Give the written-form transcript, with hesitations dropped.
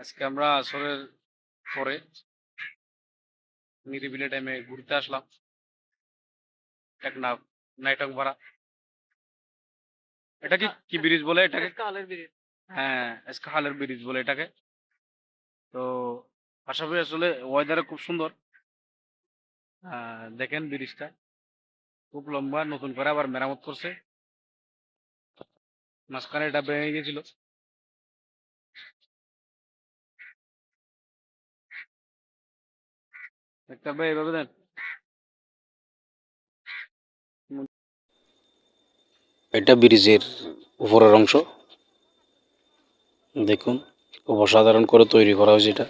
আজকে আমরা আসরের পরে নিরিবিলি টাইমে ঘুরতে আসলাম টেকনাফ নাইটংপাড়া। এটা কি ব্রিজ বলে এটাকে? হ্যাঁ, এসকাহালের ব্রিজ বলে এটাকে। তো পাশাপাশি আসলে ওয়েদারে খুব সুন্দর। দেখেন ব্রিজটা খুব লম্বা, নতুন করে আবার মেরামত করছে। মাঝখানে এটা ভেঙে গেছিল। দেখতে হবে এইভাবে দেন। এটা ব্রিজের উপরের অংশ। দেখুন খুব অসাধারণ করে তৈরি করা হয়েছে এটা।